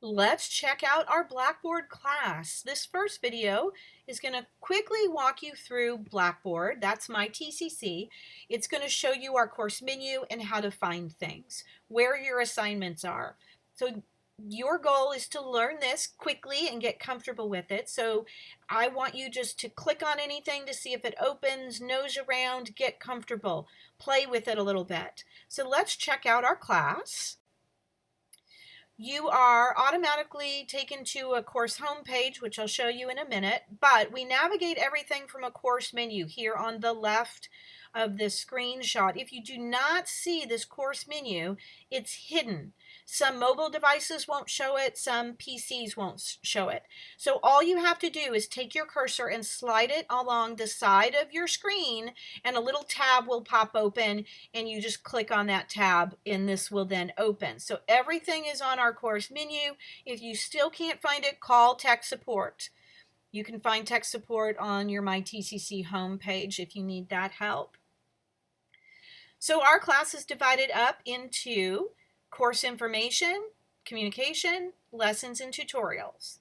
Let's check out our Blackboard class. This first video is going to quickly walk you through Blackboard. That's my TCC. It's going to show you our course menu and how to find things, where your assignments are. So your goal is to learn this quickly and get comfortable with it. So I want you just to click on anything to see if it opens, nose around, get comfortable, play with it a little bit. So let's check out our class. You are automatically taken to a course homepage, which I'll show you in a minute, but we navigate everything from a course menu here on the left of this screenshot. If you do not see this course menu, it's hidden. Some mobile devices won't show it, some PCs won't show it. So all you have to do is take your cursor and slide it along the side of your screen, and a little tab will pop open, and you just click on that tab, and this will then open. So everything is on our course menu. If you still can't find it, call tech support. You can find tech support on your My TCC homepage if you need that help. So our class is divided up into course information, communication, lessons, and tutorials.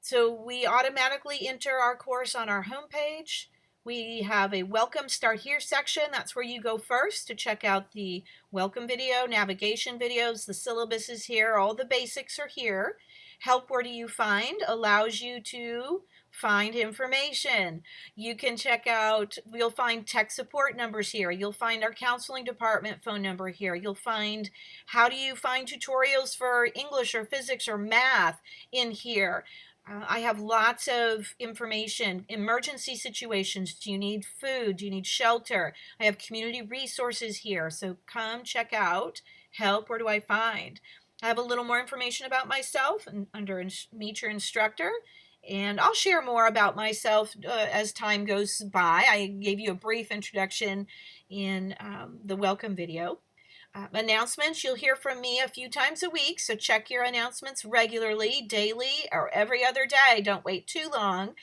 So we automatically enter our course on our homepage. We have a welcome start here section. That's where you go first to check out the welcome video, navigation videos, the syllabus is here, all the basics are here. Help, where do you find, allows you to find information. You can check out, you'll find tech support numbers here. You'll find our counseling department phone number here. You'll find how do you find tutorials for English or physics or math in here. I have lots of information. Emergency situations. Do you need food? Do you need shelter? I have community resources here. So come check out help, where do I find? I have a little more information about myself under Meet Your Instructor. And I'll share more about myself as time goes by. I gave you a brief introduction in the welcome video. Announcements, you'll hear from me a few times a week, so check your announcements regularly, daily, or every other day. Don't wait too long.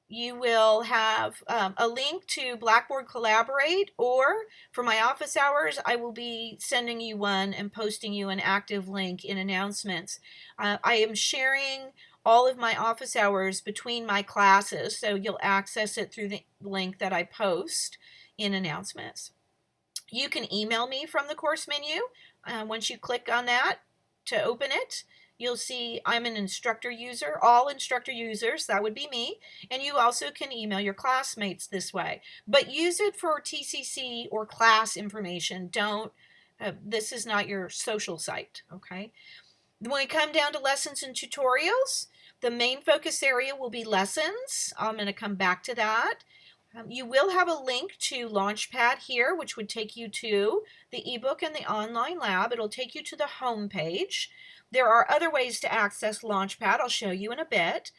You will have a link to Blackboard Collaborate, or for my office hours, I will be sending you one and posting you an active link in announcements. I am sharing all of my office hours between my classes, so you'll access it through the link that I post in announcements. You can email me from the course menu. Once you click on that to open it, you'll see I'm an instructor user, all instructor users, that would be me, and you also can email your classmates this way. But use it for TCC or class information. Don't, this is not your social site, okay? When we come down to lessons and tutorials, the main focus area will be lessons. I'm going to come back to that. You will have a link to Launchpad here, which would take you to the ebook and the online lab. It'll take you to the home page. There are other ways to access Launchpad. I'll show you in a bit.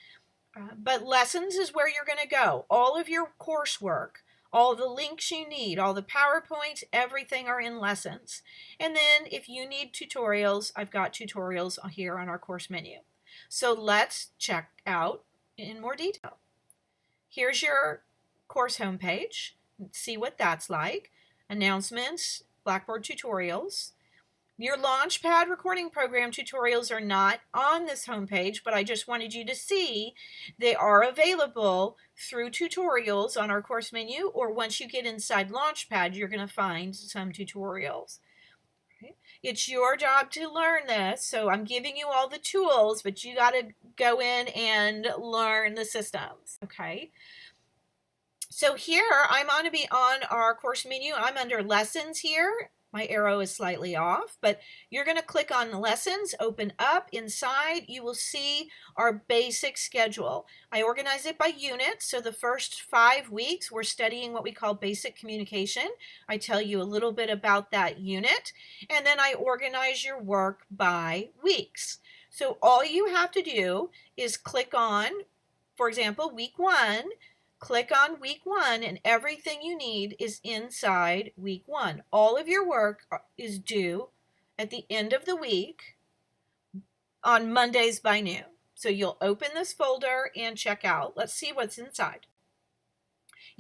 But lessons is where you're going to go. All of your coursework, all the links you need, all the PowerPoints, everything are in lessons. And then if you need tutorials, I've got tutorials here on our course menu. So let's check out in more detail. Here's your course homepage. See what that's like. Announcements, Blackboard tutorials. Your Launchpad recording program tutorials are not on this homepage, but I just wanted you to see they are available through tutorials on our course menu, or once you get inside Launchpad, you're going to find some tutorials. Okay. It's your job to learn this, so I'm giving you all the tools, but you got to go in and learn the systems, okay? So here, I'm going to be on our course menu. I'm under Lessons here. My arrow is slightly off, but you're going to click on Lessons, open up. Inside, you will see our basic schedule. I organize it by unit, so the first 5 weeks, we're studying what we call basic communication. I tell you a little bit about that unit, and then I organize your work by weeks. So all you have to do is click on, for example, week 1, click on week 1, and everything you need is inside week 1. All of your work is due at the end of the week on Mondays by noon. So you'll open this folder and check out. Let's see what's inside.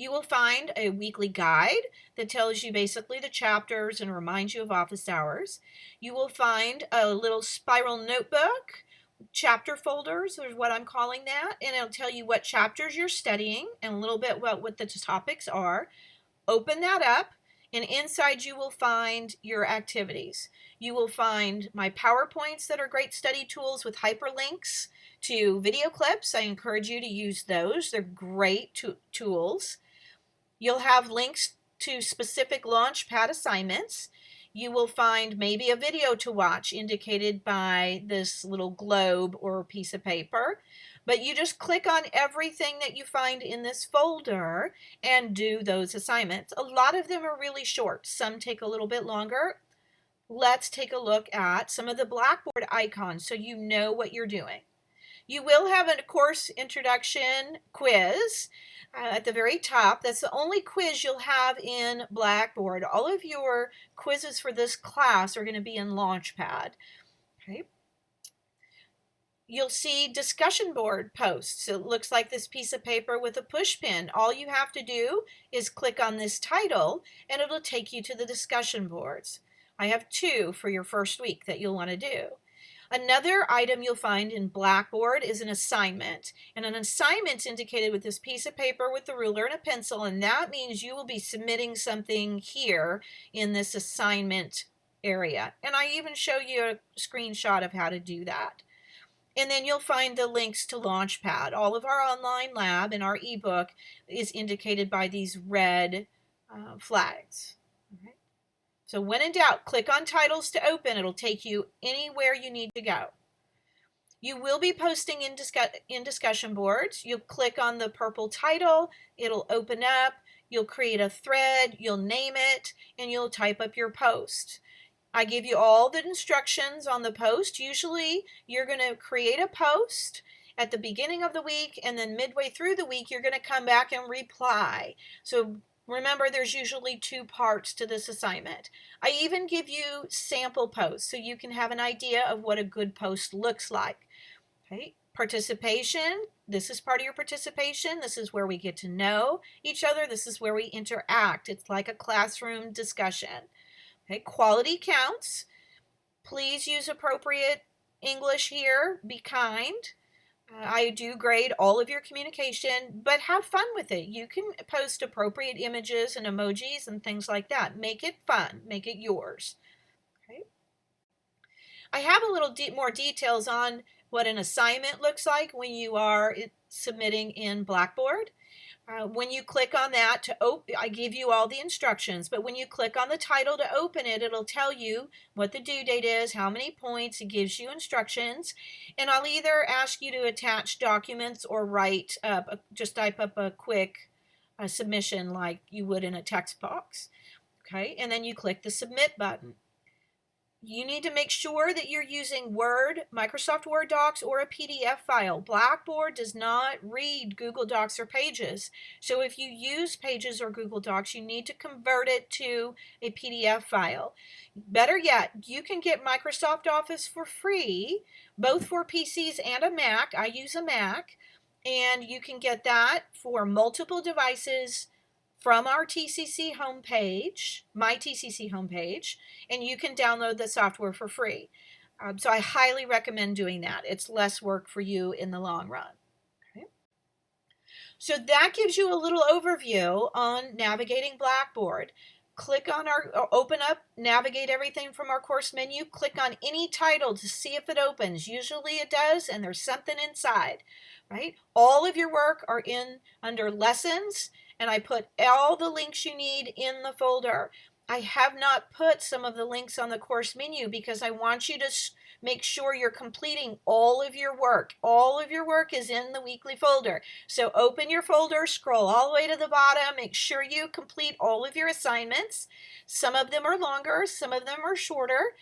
You will find a weekly guide that tells you basically the chapters and reminds you of office hours. You will find a little spiral notebook, chapter folders is what I'm calling that, and it'll tell you what chapters you're studying and a little bit about what the topics are. Open that up, and inside you will find your activities. You will find my PowerPoints that are great study tools with hyperlinks to video clips. I encourage you to use those. They're great tools. You'll have links to specific Launchpad assignments. You will find maybe a video to watch indicated by this little globe or piece of paper. But you just click on everything that you find in this folder and do those assignments. A lot of them are really short. Some take a little bit longer. Let's take a look at some of the Blackboard icons so you know what you're doing. You will have a course introduction quiz at the very top. That's the only quiz you'll have in Blackboard. All of your quizzes for this class are going to be in Launchpad. Okay. You'll see discussion board posts. It looks like this piece of paper with a push pin. All you have to do is click on this title and it'll take you to the discussion boards. I have 2 for your first week that you'll want to do. Another item you'll find in Blackboard is an assignment. And an assignment's indicated with this piece of paper with the ruler and a pencil, and that means you will be submitting something here in this assignment area. And I even show you a screenshot of how to do that. And then you'll find the links to Launchpad. All of our online lab and our ebook is indicated by these red flags. All right. So when in doubt, click on titles to open. It'll take you anywhere you need to go. You will be posting in discussion boards. You'll click on the purple title. It'll open up. You'll create a thread. You'll name it, and you'll type up your post. I give you all the instructions on the post. Usually you're going to create a post at the beginning of the week, and then midway through the week you're going to come back and reply. So remember, there's usually 2 parts to this assignment. I even give you sample posts so you can have an idea of what a good post looks like. Okay. Participation. This is part of your participation. This is where we get to know each other. This is where we interact. It's like a classroom discussion. Okay, quality counts. Please use appropriate English here. Be kind. I do grade all of your communication, but have fun with it. You can post appropriate images and emojis and things like that. Make it fun. Make it yours. Okay. I have a little more details on what an assignment looks like when you are submitting in Blackboard. When you click on that to open, I give you all the instructions, but when you click on the title to open it, it'll tell you what the due date is, how many points, it gives you instructions, and I'll either ask you to attach documents or write up, just type up a quick submission like you would in a text box. Okay, and then you click the submit button. You need to make sure that you're using Word, Microsoft Word docs, or a PDF file. Blackboard does not read Google Docs or Pages. So if you use Pages or Google Docs, you need to convert it to a PDF file. Better yet, you can get Microsoft Office for free, both for PCs and a Mac. I use a Mac, and you can get that for multiple devices from our TCC homepage, my TCC homepage, and you can download the software for free. So I highly recommend doing that. It's less work for you in the long run. Okay. So that gives you a little overview on navigating Blackboard. Click on open up, navigate everything from our course menu. Click on any title to see if it opens. Usually it does, and there's something inside, right? All of your work are under lessons, and I put all the links you need in the folder. I have not put some of the links on the course menu because I want you to make sure you're completing all of your work. All of your work is in the weekly folder. So open your folder, scroll all the way to the bottom, make sure you complete all of your assignments. Some of them are longer, some of them are shorter,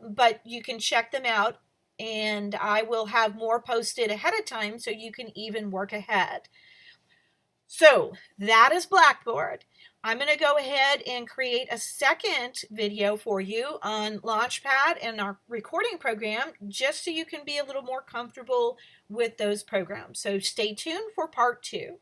but you can check them out, and I will have more posted ahead of time so you can even work ahead. So that is Blackboard. I'm going to go ahead and create a second video for you on Launchpad and our recording program, just so you can be a little more comfortable with those programs. So stay tuned for part 2.